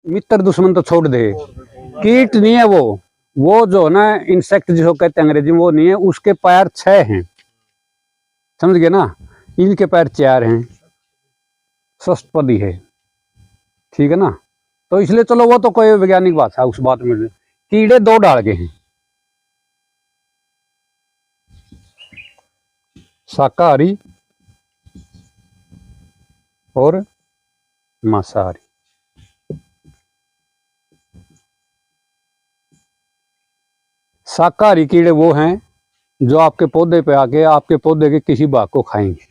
मित्र दुश्मन तो छोड़ दे, कीट नहीं है वो जो है ना इंसेक्ट जिसको कहते हैं अंग्रेजी में, वो नहीं है। उसके पैर 6 हैं, समझ गए ना, इनके पैर 4 हैं, षष्ठपदी है, ठीक है ना। तो इसलिए चलो वो तो कोई वैज्ञानिक बात है, उस बात में कीड़े 2 डाल के हैं, शाकाहारी और मांसाहारी। शाकाहारी कीड़े वो हैं जो आपके पौधे पे आके आपके पौधे के किसी भाग को खाएंगे,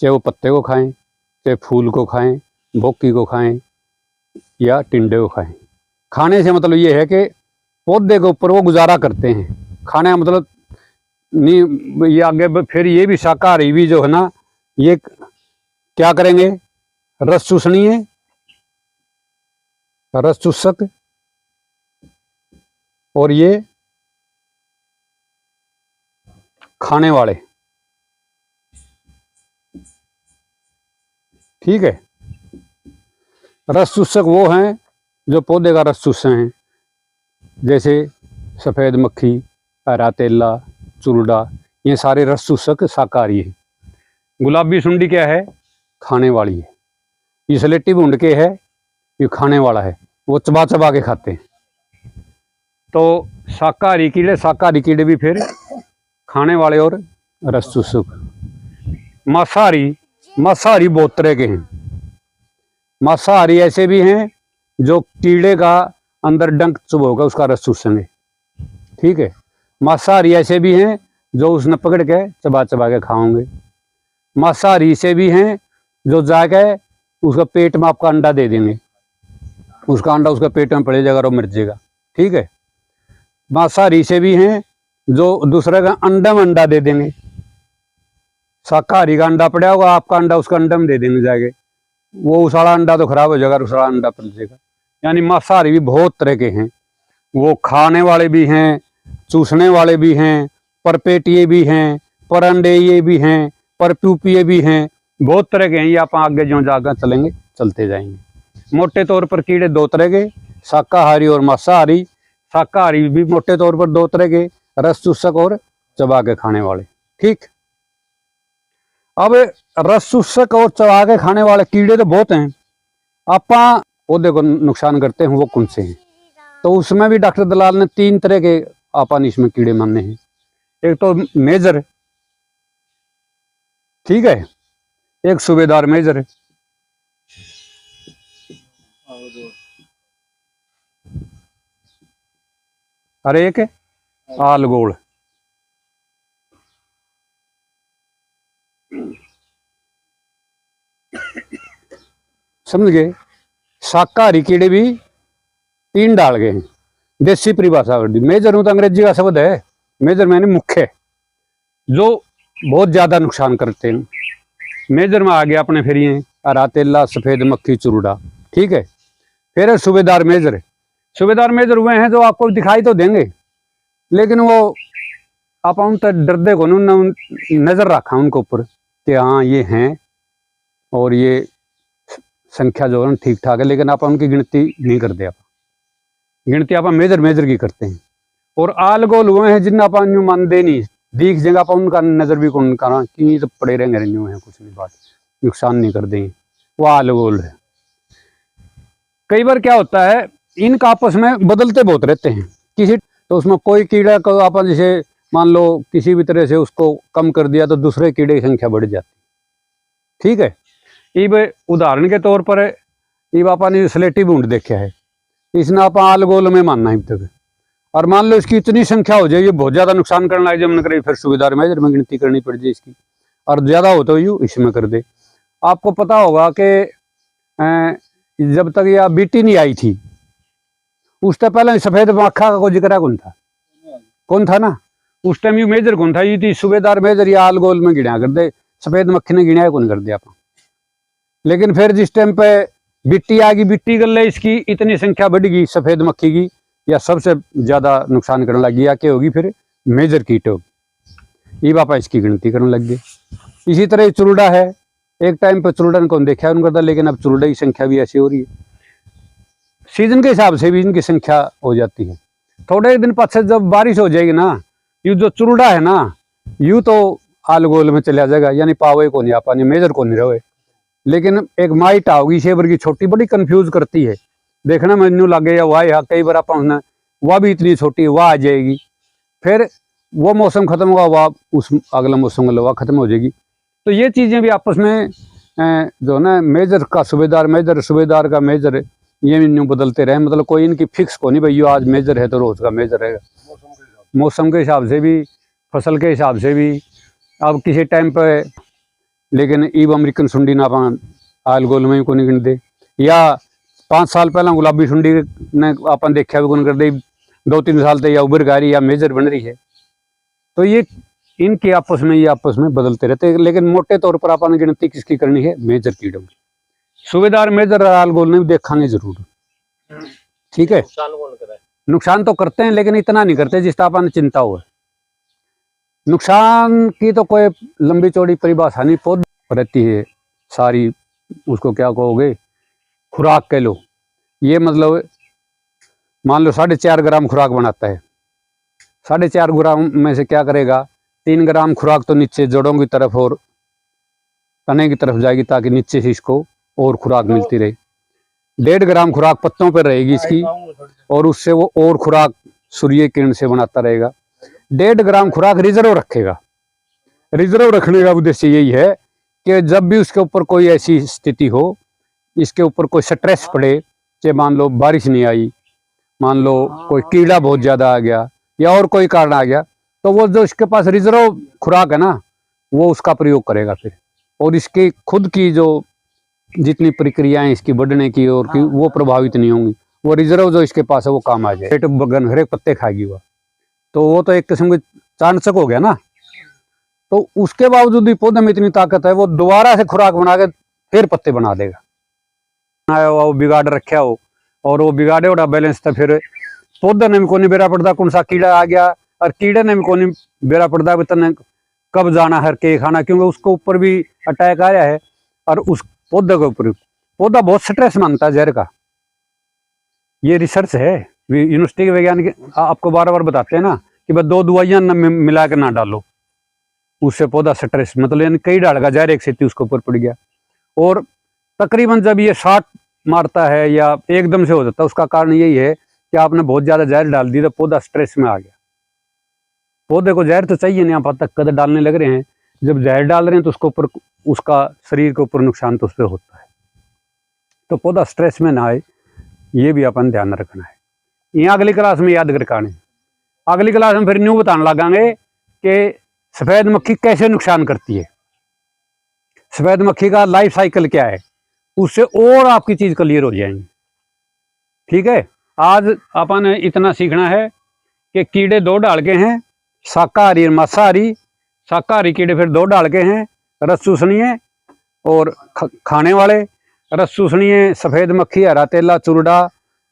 चाहे वो पत्ते को खाएं, चाहे फूल को खाएं, भोकी को खाएं या टिंडे को खाएं। खाने से मतलब ये है कि पौधे के ऊपर वो गुजारा करते हैं, खाने का मतलब नहीं। ये आगे फिर ये भी शाकाहारी भी जो है ना, ये क्या करेंगे, रस चूसनी है, रस चूसक, और ये खाने वाले, ठीक है। रस चूसक वो हैं जो पौधे का रस चूसे हैं, जैसे सफ़ेद मक्खी, रातेला, चुरुडा, ये सारे रस चूसक शाकाहारी है। गुलाबी सुंडी क्या है, खाने वाली है। ये स्लेटी भूंड के है, ये खाने वाला है, वो चबा चबा के खाते हैं। तो शाकाहारी कीड़े भी फिर खाने वाले और रस चूसक। मांसाहारी बहुत तरह के हैं। मांसाहारी ऐसे भी हैं जो कीड़े का अंदर डंक चुभोगा उसका रस चूसेंगे, ठीक है। मांसाहारी ऐसे भी हैं जो उसने पकड़ के चबा चबा के खाओगे। मांसाहारी से भी हैं जो जाके उसका पेट में आपका अंडा दे देंगे, उसका अंडा उसका पेट में पड़ जाएगा और मर जाएगा, ठीक है। मांसाहारी से भी हैं जो दूसरे का अंडा में अंडा दे देंगे। शाकाहारी का अंडा पड़ा होगा, आपका अंडा उसका अंडा में दे देंगे जाके, वो उस वाला अंडा तो खराब हो जाएगा, उस वाला अंडा पड़ जाएगा। यानी मांसाहारी भी बहुत तरह के हैं, वो खाने वाले भी हैं, चूसने वाले भी हैं, परपेटिए भी हैं, परंडेये भी हैं, परप्यूपिए भी हैं, बहुत तरह के हैं। ये आप आगे जो जाकर चलेंगे चलते जाएंगे। मोटे तौर पर कीड़े 2 तरह के, शाकाहारी और मांसाहारी। शाकाहारी भी मोटे तौर पर 2 तरह के, रस चूसक और चबा के खाने वाले, ठीक। अब रस चूसक और चबा के खाने वाले कीड़े तो बहुत हैं। आपा पौधे को नुकसान करते हैं, वो कौन से हैं? तो उसमें भी डॉक्टर दलाल ने 3 तरह के आपा इसमें कीड़े माने हैं। एक तो मेजर, ठीक है, एक सूबेदार मेजर, और एक आलगोल। समझ गए? शाकाहारी कीड़े भी 3 डाल गए हैं। देसी परिभाषा मेजर तो अंग्रेजी का शब्द है, मेजर मैंने मुख्य, जो बहुत ज्यादा नुकसान करते हैं। मेजर में आ गया अपने फिर ये रातेला, सफेद मक्खी, चुरुडा, ठीक है। फिर है सूबेदार मेजर। सूबेदार मेजर हुए हैं जो आपको दिखाई तो देंगे, लेकिन वो आप उन तक डरदे को नजर रखा उनके ऊपर कि हाँ ये हैं और ये संख्या जो है ठीक ठाक है, लेकिन आप उनकी गिनती नहीं करते। आप गिनती आप मेजर की करते हैं। और आलगोल हुए हैं जिन आप मानते नहीं, दिख जाएगा आप उनका नजर भी कौन करा कि तो पड़े रहेंगे रेन्यू है, कुछ नहीं बात, नुकसान नहीं कर देंगे, वो आलगोल है। कई बार क्या होता है, इनका आपस में बदलते बहुत रहते हैं किसी, तो उसमें कोई कीड़ा को आप जैसे मान लो किसी भी तरह से उसको कम कर दिया तो दूसरे कीड़े की संख्या बढ़ जाती, ठीक है। ये उदाहरण के तौर पर ये आपा ने स्लेटी बूंद देखा है, इसने आप आलगोल में मानना है तक, और मान लो इसकी इतनी संख्या हो जाए ये बहुत ज्यादा नुकसान करने लगे, जब मन करे फिर सूबेदार मेजर में गिनती करनी पड़ जाए इसकी, और ज्यादा हो तो यू इसमें कर दे। आपको पता होगा कि जब तक यह बीटी नहीं आई थी उससे पहले सफेद मक्खा का कोई जिक्र कौन था ना, उस टाइम यू मेजर कौन था, ये थी सूबेदार मेजर या आलगोल में गिना कर दे, सफेद मक्खी ने गिना कौन कर दिया। लेकिन फिर जिस टाइम पे बिट्टी आ गई, बिट्टी गल इसकी इतनी संख्या बढ़ गई सफेद मक्खी की, या सबसे ज्यादा नुकसान करने लगी, या क्या होगी फिर मेजर कीट होगी, ये वापस इसकी गिनती करने लग गई। इसी तरह चुरुडा है, एक टाइम पर चुरुडा कौन देखा उन करता, लेकिन अब चुरुडा की संख्या भी ऐसी हो रही है। सीजन के हिसाब से भी इनकी संख्या हो जाती है। थोड़े दिन पश्चात जब बारिश हो जाएगी ना, ये जो चुरुड़ा है ना, यूँ तो आल गोल में चला जाएगा, यानी पावे को नहीं आ पानी, मेजर को नहीं रहे। लेकिन एक माइट आओगी शेबर की छोटी, बड़ी कंफ्यूज करती है, देखना मेन्यू लगे या वाह यहाँ कई बार पहुँचना, वह भी इतनी छोटी, वह आ जाएगी, फिर वो मौसम खत्म हुआ, वह उस अगला मौसम वाला वह खत्म हो जाएगी। तो ये चीज़ें भी आपस में जो ना मेजर का सूबेदार, मेजर सूबेदार का मेजर, ये मेन्यू बदलते रहे। मतलब कोई इनकी फिक्स को नहीं भाई आज मेजर है तो रोज का मेजर रहेगा। मौसम के हिसाब से भी, फसल के हिसाब से भी। अब किसी टाइम पे लेकिन ईब अमेरिकन सुंडी ना अपन आल गोल में को नहीं गिनते, या 5 साल पहला गुलाबी सुंडी ने अपन देखा भी कौन कर दे, 2-3 साल तक या उबर गारी या मेजर बन रही है। तो ये इनके आपस में, ये आपस में बदलते रहते हैं। लेकिन मोटे तौर पर अपन गिनती किसकी करनी है, मेजर कीड़ों की। सूबेदार मेजर आल गोल ने भी देखांगे जरूर, ठीक है। नुकसान तो करते हैं लेकिन इतना नहीं करते जिस तरह अपन चिंता हो। नुकसान की तो कोई लंबी चौड़ी परिभाषा नहीं, पौध रहती है सारी, उसको क्या कहोगे, खुराक कह लो। ये मतलब मान लो 4.5 ग्राम खुराक बनाता है, 4.5 ग्राम में से क्या करेगा, 3 ग्राम खुराक तो नीचे जड़ों की तरफ और तने की तरफ जाएगी ताकि नीचे से इसको और खुराक मिलती रहे। 1.5 ग्राम खुराक पत्तों पर रहेगी इसकी, और उससे वो और खुराक सूर्य किरण से बनाता रहेगा। 1.5 ग्राम खुराक रिजर्व रखेगा। रिजर्व रखने का उद्देश्य यही है कि जब भी उसके ऊपर कोई ऐसी स्थिति हो, इसके ऊपर कोई स्ट्रेस पड़े, चाहे मान लो बारिश नहीं आई, मान लो कोई कीड़ा बहुत ज्यादा आ गया या और कोई कारण आ गया, तो वो जो इसके पास रिजर्व खुराक है ना, वो उसका प्रयोग करेगा फिर। और इसकी खुद की जो जितनी प्रक्रियाएं इसकी बढ़ने की और की, वो प्रभावित नहीं होंगी। वो रिजर्व जो इसके पास है वो काम आ जाए। पेट बगन हर एक पत्ते खाएगी वह, तो वो तो एक किस्म का चाणचक हो गया ना। तो उसके बावजूद भी पौधे में इतनी ताकत है, वो दोबारा से खुराक बना के फिर पत्ते बना देगा। वो बिगाड़ रखा हो और वो बिगाड़े उड़ा बैलेंस था, फिर पौधे ने भी को नहीं बेरा पड़ता कौन सा कीड़ा आ गया, और कीड़े ने भी को नहीं बेरा पड़ता तने कब जाना हर के खाना, क्योंकि उसको ऊपर भी अटैक आया है। और उस पौधे के ऊपर पौधा बहुत स्ट्रेस मानता है जहर का। ये रिसर्च है, यूनिवर्सिटी के वैज्ञानिक आपको बार बार बताते हैं ना कि बस 2 दवाइयां मिला के ना डालो, उससे पौधा स्ट्रेस, मतलब कई डाल का जहर एक सेती उसके ऊपर पड़ गया। और तकरीबन जब ये शॉट मारता है या एकदम से हो जाता है, उसका कारण यही है कि आपने बहुत ज्यादा जहर डाल दी तो पौधा स्ट्रेस में आ गया। पौधे को जहर तो चाहिए नहीं, आप तक कदर डालने लग रहे हैं, जब जहर डाल रहे हैं तो उसके ऊपर, उसका शरीर के ऊपर नुकसान तो उस पर होता है। तो पौधा स्ट्रेस में ना आए, ये भी अपन ध्यान रखना है। ये अगली क्लास में याद करके, अगली क्लास में फिर न्यू बताने लगांगे कि सफेद मक्खी कैसे नुकसान करती है, सफेद मक्खी का लाइफ साइकिल क्या है, उससे और आपकी चीज क्लियर हो जाएंगी। ठीक है, आज अपन इतना सीखना है कि कीड़े 2 डाल के हैं, शाकाहारी और मांसाहारी। शाकाहारी कीड़े फिर 2 डाल के हैं, रस चूसनीय और खाने वाले। रस चूसनीय सफेद मक्खी, हरा तेला, चुरडा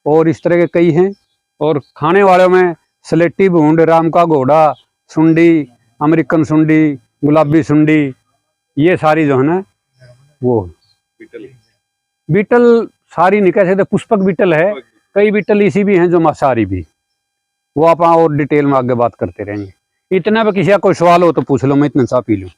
और इस तरह के कई हैं। और खाने वालों में स्लेटी भूंड, राम का घोड़ा, सुंडी, अमेरिकन सुंडी, गुलाबी सुंडी, ये सारी जो है ना, वो बीटल सारी नहीं कह सकते, पुष्पक बीटल है, कई बीटल इसी भी हैं जो मांसाहारी भी। वो आप और डिटेल में आगे बात करते रहेंगे। इतना पे किसी का कोई सवाल हो तो पूछ लो, मैं इतना चाह पी लूँ।